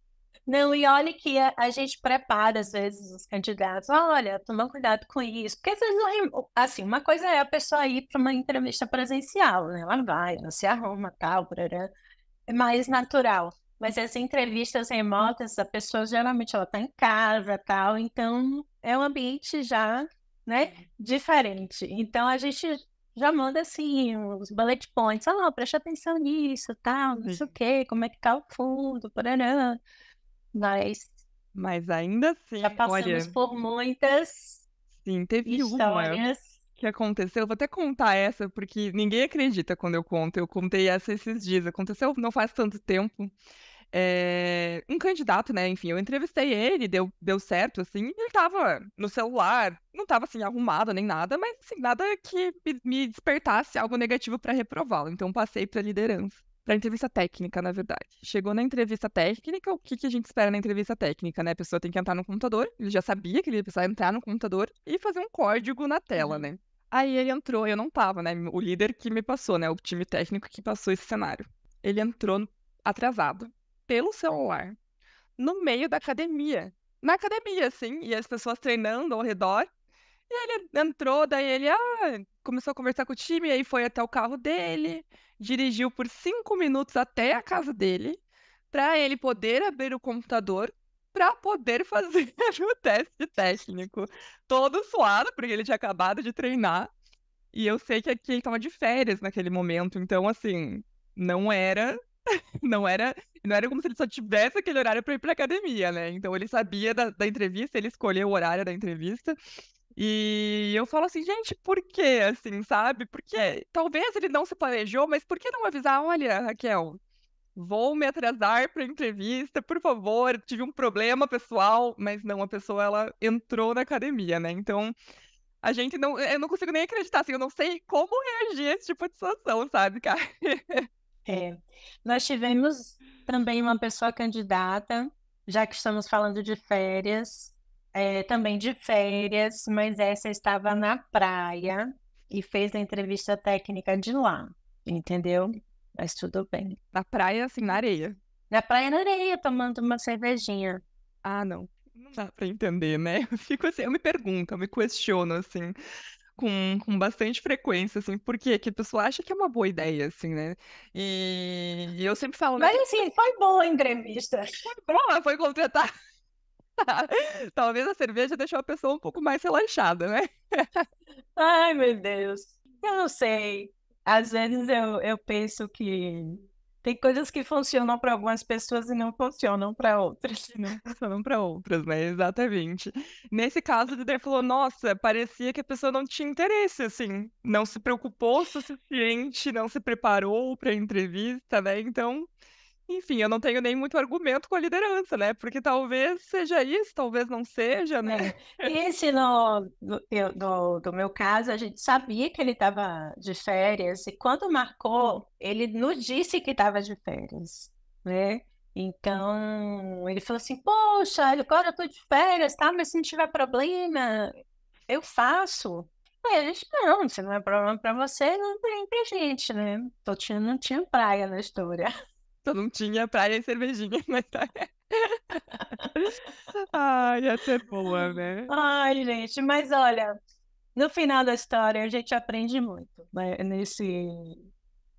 Não, e olha que a gente prepara, às vezes, os candidatos. Olha, toma cuidado com isso. Porque, às vezes, assim, uma coisa é a pessoa ir para uma entrevista presencial, né? Ela vai, ela se arruma, tal, parará. É mais natural. Mas as entrevistas remotas, a pessoa geralmente ela está em casa, tal, então é um ambiente já, né, diferente. Então a gente já manda assim os bullet points, preste atenção nisso, tal, não sei o Sim. quê, como é que tá o fundo, parará. Mas Mas ainda já assim, passamos olha, por muitas sim, teve uma histórias. que aconteceu, eu vou até contar essa, porque ninguém acredita quando eu conto. Eu contei essa esses dias, aconteceu não faz tanto tempo. Um candidato, né? Enfim, eu entrevistei ele, deu certo, assim, e ele tava no celular, não tava assim arrumado nem nada, mas assim, nada que me despertasse algo negativo para reprová-lo. Então passei para liderança. Para entrevista técnica, na verdade. Chegou na entrevista técnica, o que que a gente espera na entrevista técnica, né? A pessoa tem que entrar no computador, ele já sabia que ele ia precisar entrar no computador e fazer um código na tela, Uhum. né? Aí ele entrou, eu não tava, né? O líder que me passou, né? O time técnico que passou esse cenário. Ele entrou atrasado pelo celular, no meio da academia. Na academia, assim, e as pessoas treinando ao redor. E ele entrou, daí ele começou a conversar com o time, aí foi até o carro dele, dirigiu por 5 minutos até a casa dele, para ele poder abrir o computador, para poder fazer o teste técnico. Todo suado, porque ele tinha acabado de treinar. E eu sei que aqui ele estava de férias naquele momento, então, assim, não era não era, não era como se ele só tivesse aquele horário para ir para academia, né? Então ele sabia da entrevista, ele escolheu o horário da entrevista. E eu falo assim, gente, por quê? Assim, sabe? Porque talvez ele não se planejou, mas por que não avisar? Olha, Raquel, vou me atrasar para a entrevista, por favor. Tive um problema pessoal, mas não, a pessoa ela entrou na academia, né? Então a gente não, eu não consigo nem acreditar, assim, eu não sei como reagir a esse tipo de situação, sabe, cara? É. Nós tivemos também uma pessoa candidata, já que estamos falando de férias, também de férias, mas essa estava na praia e fez a entrevista técnica de lá, entendeu? Mas tudo bem. Na praia, assim, na areia. Na praia, na areia, tomando uma cervejinha. Ah, não. Não dá pra entender, né? Eu fico assim, eu me pergunto, eu me questiono, assim, com bastante frequência, assim, por quê? Que a pessoa acha que é uma boa ideia, assim, né? E eu sempre falo, né? Mas assim, foi boa a entrevista. Bom, ela foi contratar. Talvez a cerveja deixou a pessoa um pouco mais relaxada, né? Ai, meu Deus. Eu não sei. Às vezes eu penso que tem coisas que funcionam para algumas pessoas e não funcionam para outras. E não funcionam para outras, né? Exatamente. Nesse caso, o líder falou: nossa, parecia que a pessoa não tinha interesse, assim, não se preocupou o suficiente, não se preparou para a entrevista, né? Então. Enfim, eu não tenho nem muito argumento com a liderança, né? Porque talvez seja isso, talvez não seja, né? É. Esse do meu caso, a gente sabia que ele estava de férias, e quando marcou, ele nos disse que estava de férias, né? Então, ele falou assim, poxa, agora eu tô de férias, tá? Mas se não tiver problema, eu faço. Aí a gente, não, se não é problema pra você, não tem pra gente, né? Não tinha praia na história. Só não tinha praia e cervejinha, mas tá. Ai, essa é boa, né? Ai, gente, mas olha, no final da história a gente aprende muito, né?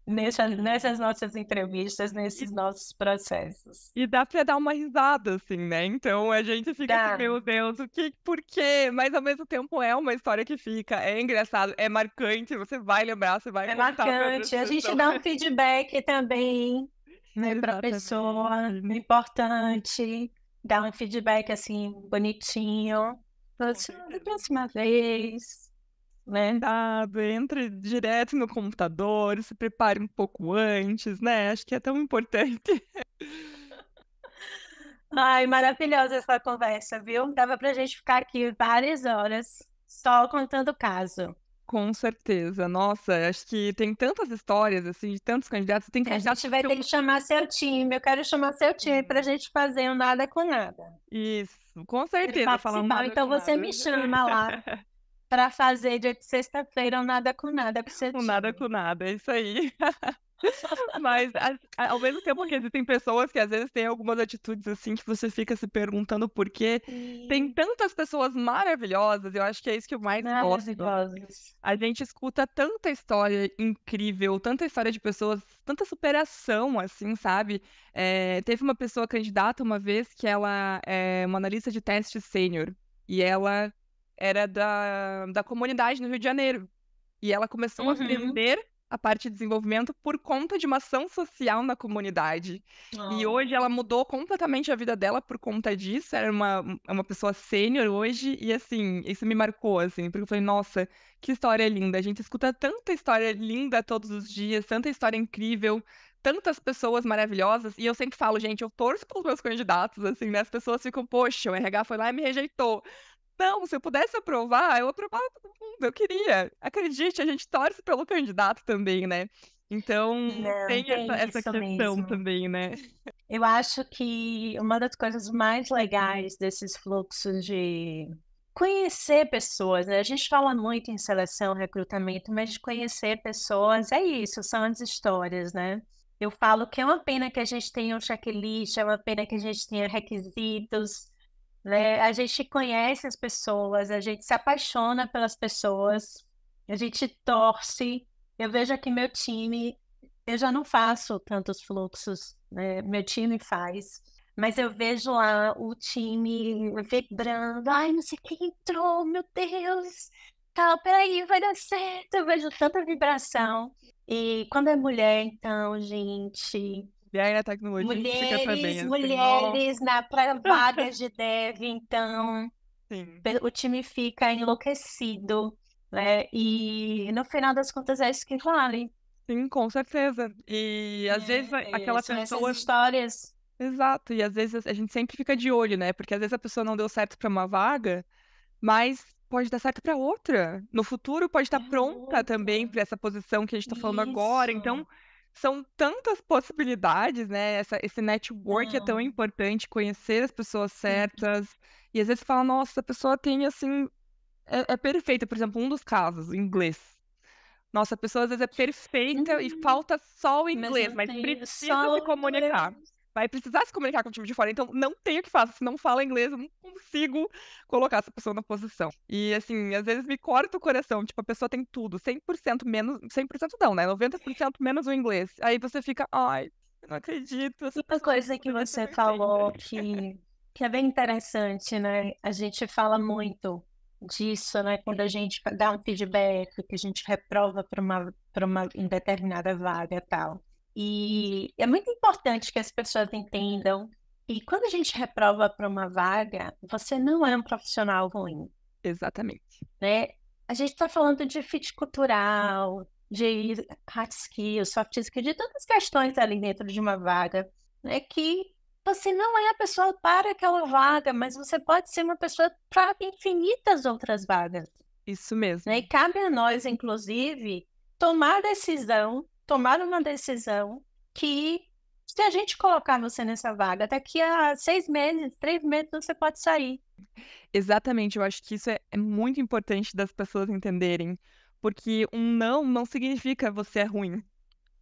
Nessas nossas entrevistas, E, nesses nossos processos. e dá pra dar uma risada, assim, né? Então a gente fica assim, Dá, meu Deus, por quê? Mas ao mesmo tempo é uma história que fica, é engraçado, é marcante, você vai lembrar, você vai é contar para outras marcante. A gente pessoas. dá um feedback também, né, para a pessoa, Exatamente, é importante, dar um feedback assim, bonitinho. Fala com assim, "Ah, da certeza. próxima vez, né? Cuidado, entre direto no computador, se prepare um pouco antes, né? Acho que é tão importante. Ai, maravilhosa essa conversa, viu? Dava pra gente ficar aqui várias horas só contando o caso. Com certeza. Nossa, acho que tem tantas histórias, assim, de tantos candidatos. Tem A candidatos gente que vai ter são... que chamar seu time. Eu quero chamar seu time para a Sim. gente fazer um nada com nada. Isso, com Quero certeza, falando participar. nada Então com você nada. me chama lá para fazer dia de sexta-feira um nada com nada com seu Um nada time. com nada, é isso aí. Mas ao mesmo tempo que existem pessoas que às vezes têm algumas atitudes assim que você fica se perguntando por quê. Tem Sim, tantas pessoas maravilhosas, eu acho que é isso que eu mais gosto. maravilhosos. A gente escuta tanta história incrível, tanta história de pessoas, tanta superação, assim, sabe? Teve uma pessoa candidata uma vez que ela é uma analista de teste sênior e ela era da comunidade no Rio de Janeiro. E ela começou a Uhum. aprender a parte de desenvolvimento por conta de uma ação social na comunidade. E hoje ela Oh. mudou completamente a vida dela por conta disso. Era uma pessoa sênior hoje, e assim, isso me marcou, assim, porque eu falei, nossa, que história linda. A gente escuta tanta história linda todos os dias, tanta história incrível. Tantas pessoas maravilhosas, e eu sempre falo, gente, eu torço pelos meus candidatos, assim, né? As pessoas ficam, poxa, o RH foi lá e me rejeitou. Não, se eu pudesse aprovar, eu aprovava todo mundo, eu queria. Acredite, a gente torce pelo candidato também, né? Então, Não, tem essa, tem essa isso questão mesmo. também, né? Eu acho que uma das coisas mais legais desses fluxos de conhecer pessoas, né? A gente fala muito em seleção, recrutamento, mas de conhecer pessoas é isso, são as histórias, né? Eu falo que é uma pena que a gente tenha um checklist, é uma pena que a gente tenha requisitos, né? A gente conhece as pessoas, a gente se apaixona pelas pessoas, a gente torce. Eu vejo aqui meu time, eu já não faço tantos fluxos, né? Meu time faz, mas eu vejo lá o time vibrando. Ai, não sei quem entrou, meu Deus. Tá, peraí, vai dar certo. Eu vejo tanta vibração. E quando é mulher, então, gente, E aí na tecnologia a gente fica também mulheres, assim, nossa, mulheres para vagas de dev, então sim, o time fica enlouquecido, né? E no final das contas é isso que vale. sim, com certeza. E às vezes aquela São essas pessoa. histórias. Exato, e às vezes a gente sempre fica de olho, né? Porque às vezes a pessoa não deu certo para uma vaga, mas pode dar certo para outra. No futuro pode estar É pronta também outra. para essa posição que a gente está falando agora. Então, Isso. são tantas possibilidades, né? Esse network é tão Não. importante, conhecer as pessoas Sim. certas. E às vezes fala, nossa, a pessoa tem assim, é perfeita. Por exemplo, um dos casos, o inglês. Nossa, a pessoa às vezes é perfeita e Hum, falta só o mas inglês, não mas tenho precisa se só o comunicar. inglês. Vai precisar se comunicar com o time de fora. Então, não tem o que fazer. Se não fala inglês, eu não consigo colocar essa pessoa na posição. E, assim, às vezes me corta o coração. Tipo, a pessoa tem tudo, 100% menos. 100% não, né? 90% menos o inglês. Aí você fica, ai, eu não acredito, E essa uma pessoa coisa que poderia ser você perfeita. falou que é bem interessante, né? A gente fala muito disso, né? Quando a gente dá um feedback, que a gente reprova para uma indeterminada vaga e tal. E é muito importante que as pessoas entendam que quando a gente reprova para uma vaga, você não é um profissional ruim, Exatamente. né? A gente está falando de fit cultural, de hard skills, soft skills, de tantas questões ali dentro de uma vaga, né? Que você não é a pessoa para aquela vaga, mas você pode ser uma pessoa para infinitas outras vagas, Isso né? E mesmo. cabe a nós, inclusive, tomar uma decisão que Se a gente colocar você nessa vaga, daqui a 6 meses, 3 meses, você pode sair. Exatamente, eu acho que isso é muito importante das pessoas entenderem, porque um não significa você é ruim.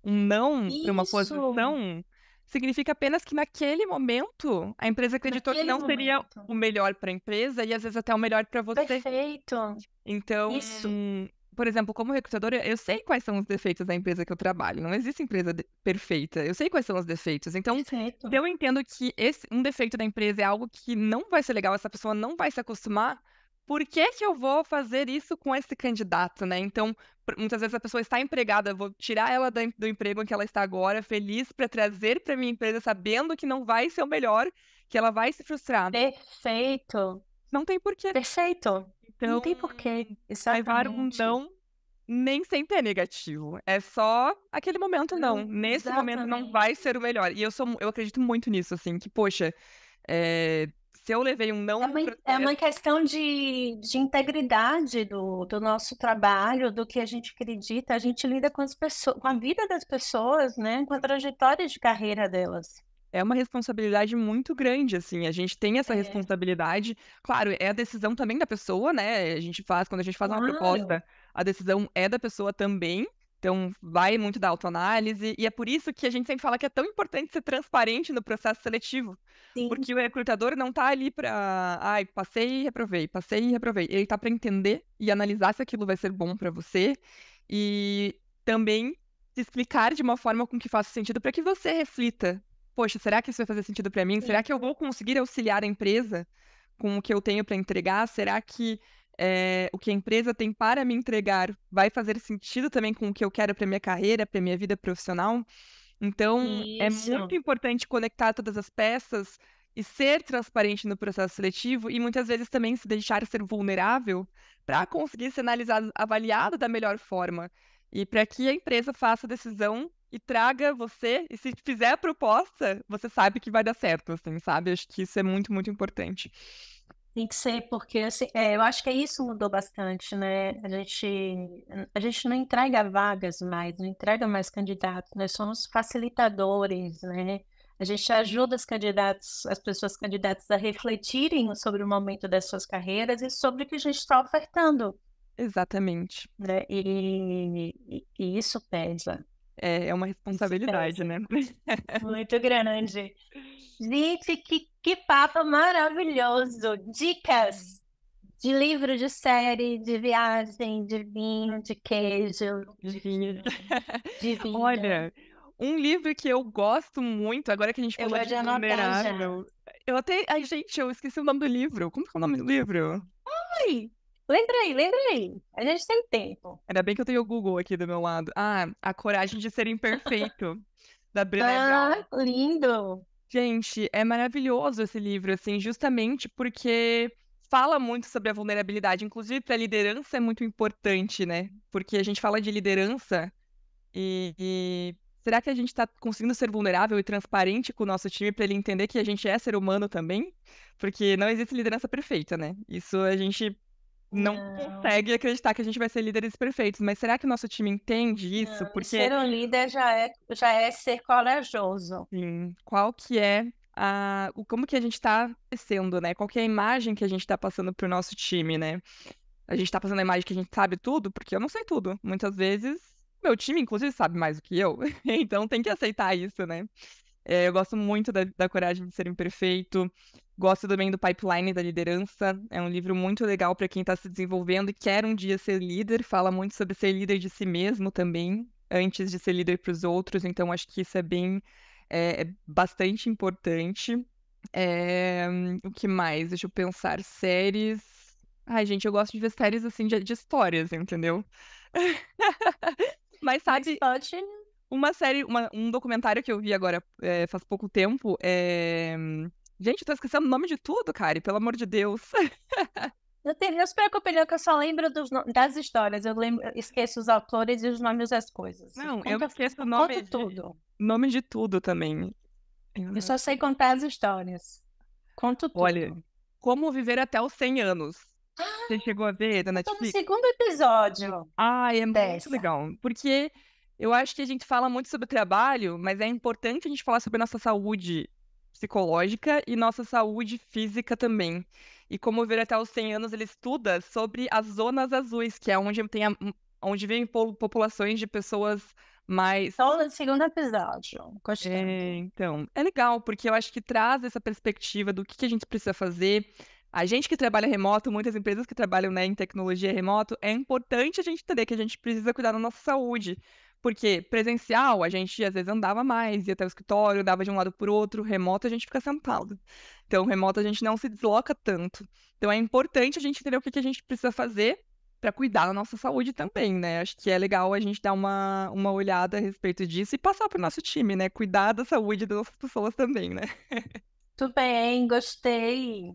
Um não para uma Isso, posição significa apenas que naquele momento a empresa acreditou que naquele não seria momento. o melhor para a empresa e às vezes até o melhor para você. Perfeito. Então, Isso. por exemplo, como recrutadora, eu sei quais são os defeitos da empresa que eu trabalho. Não existe empresa perfeita. Eu sei quais são os defeitos. Então, se Perfeito. eu entendo que um defeito da empresa é algo que não vai ser legal, essa pessoa não vai se acostumar, por que que eu vou fazer isso com esse candidato, né? Então, muitas vezes a pessoa está empregada, eu vou tirar ela do emprego em que ela está agora, feliz para trazer para minha empresa, sabendo que não vai ser o melhor, que ela vai se frustrar. Perfeito. Não tem porquê. Perfeito. Não Então, tem porquê. levar um Exatamente. não nem sempre é negativo. É só aquele momento não. Não, Nesse momento não vai exatamente. ser o melhor. E eu acredito muito nisso, assim, que, poxa, se eu levei um não É no uma, é processo, uma questão de integridade do nosso trabalho, do que a gente acredita. A gente lida com as pessoas, com a vida das pessoas, né? Com a trajetória de carreira delas. é uma responsabilidade muito grande, assim. A gente tem essa É, responsabilidade. Claro, é a decisão também da pessoa, né? Quando a gente faz uma claro. proposta, a decisão é da pessoa também. Então, vai muito da autoanálise. E é por isso que a gente sempre fala que é tão importante ser transparente no processo seletivo. Sim, Porque o recrutador não tá ali para, ai, passei e reprovei, passei e reprovei. Ele tá para entender e analisar se aquilo vai ser bom para você e também te explicar de uma forma com que faça sentido para que você reflita. Poxa, será que isso vai fazer sentido para mim? Será sim, que eu vou conseguir auxiliar a empresa com o que eu tenho para entregar? Será que o que a empresa tem para me entregar vai fazer sentido também com o que eu quero para minha carreira, para minha vida profissional? Então, é muito isso. importante conectar todas as peças e ser transparente no processo seletivo e muitas vezes também se deixar ser vulnerável para conseguir ser analisado, avaliado da melhor forma e para que a empresa faça a decisão e traga você, e se fizer a proposta, você sabe que vai dar certo, assim, sabe? Acho que isso é muito, muito importante. Tem que ser, porque assim, eu acho que isso mudou bastante, né? A gente não entrega vagas mais, não entrega mais candidatos, nós somos facilitadores, né? A gente ajuda os candidatos, as pessoas candidatas a refletirem sobre o momento das suas carreiras e sobre o que a gente está ofertando, Exatamente. né? E isso pesa, É uma isso responsabilidade, pesa. né? Muito grande. Gente, que papo maravilhoso! Dicas de livro, de série, de viagem, de vinho, de queijo, de Adivinha. filme, de vida. Olha, um livro que eu gosto muito, agora que a gente Eu falou vou de de anotar já. vulnerável, eu até. Ai, gente, eu esqueci o nome do livro. Como que é o nome do livro? Ai, lembrei, lembrei. A gente tem tempo. Ainda bem que eu tenho o Google aqui do meu lado. Ah, A Coragem de Ser Imperfeito, da Brené Brown. Ah, lindo. Gente, é maravilhoso esse livro, assim, justamente porque fala muito sobre a vulnerabilidade. Inclusive, para a liderança é muito importante, né? Porque a gente fala de liderança. E será que a gente está conseguindo ser vulnerável e transparente com o nosso time para ele entender que a gente é ser humano também? Porque não existe liderança perfeita, né? Isso a gente não Não, consegue acreditar que a gente vai ser líderes perfeitos. Mas será que o nosso time entende isso? não. E Porque, ser um líder já é ser corajoso. assim, qual que é como que a gente está crescendo, né? Qual que é a imagem que a gente está passando para o nosso time, né? A gente tá passando a imagem que a gente sabe tudo, porque eu não sei tudo. Muitas vezes, meu time, inclusive, sabe mais do que eu. Então tem que aceitar isso, né? Eu gosto muito da Coragem de Ser Imperfeito. Gosto também do Pipeline da Liderança. É um livro muito legal para quem está se desenvolvendo e quer um dia ser líder. Fala muito sobre ser líder de si mesmo também, antes de ser líder para os outros. Então acho que isso é bastante importante. O que mais? Deixa eu pensar. Séries. Ai, gente, eu gosto de ver séries assim de histórias, entendeu? Mas Mas sabe, pode. uma série, um documentário que eu vi agora faz pouco tempo Gente, eu tô esquecendo o nome de tudo, Kari, pelo amor de Deus. Não se preocupe, não, que eu só lembro das histórias. Eu esqueço os autores e os nomes das coisas. Não, eu me Conta, esqueço o conta tudo. nome de tudo também. Eu só sei contar as histórias. Conto Olha, tudo. Como Viver até os 100 Anos. Você chegou a ver da Eu tô no Netflix? segundo episódio Ai, é muito dessa. legal. Porque Eu acho que a gente fala muito sobre trabalho, mas é importante a gente falar sobre nossa saúde psicológica e nossa saúde física também. E como ver até os 100 anos, ele estuda sobre as zonas azuis, que é onde onde vivem populações de pessoas mais. Só no segundo episódio, gostando. Então, é legal, porque eu acho que traz essa perspectiva do que a gente precisa fazer. A gente que trabalha remoto, muitas empresas que trabalham, né, em tecnologia remoto, é importante a gente entender que a gente precisa cuidar da nossa saúde. Porque presencial, a gente às vezes andava mais, ia até o escritório, dava de um lado para o outro, remoto a gente fica sentado. Então, remoto a gente não se desloca tanto. Então, é importante a gente entender o que a gente precisa fazer para cuidar da nossa saúde também, né? Acho que é legal a gente dar uma olhada a respeito disso e passar para o nosso time, né? Cuidar da saúde das nossas pessoas também, né? Muito bem, gostei.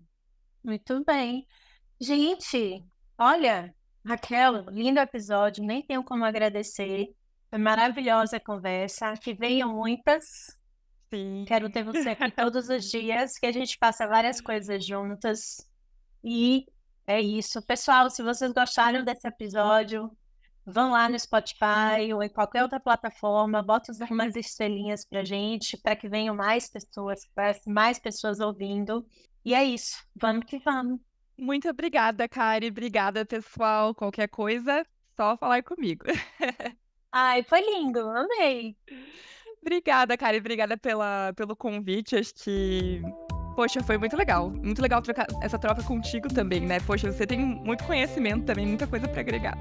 Muito bem. Gente, olha, Raquel, lindo episódio, nem tenho como agradecer. Foi maravilhosa a conversa. Que venham muitas. Sim. Quero ter você aqui todos os dias, que a gente faça várias coisas juntas. E é isso. Pessoal, se vocês gostaram desse episódio, vão lá no Spotify ou em qualquer outra plataforma, bota umas estrelinhas pra gente, para que venham mais pessoas, para mais pessoas ouvindo. E é isso. Vamos que vamos. Muito obrigada, Kari. Obrigada, pessoal. Qualquer coisa, só falar comigo. Ai, foi lindo, amei. Obrigada, Kari. Obrigada pelo convite. Acho que, poxa, foi muito legal. Muito legal trocar essa troca contigo também, né? Poxa, você tem muito conhecimento também, muita coisa para agregar.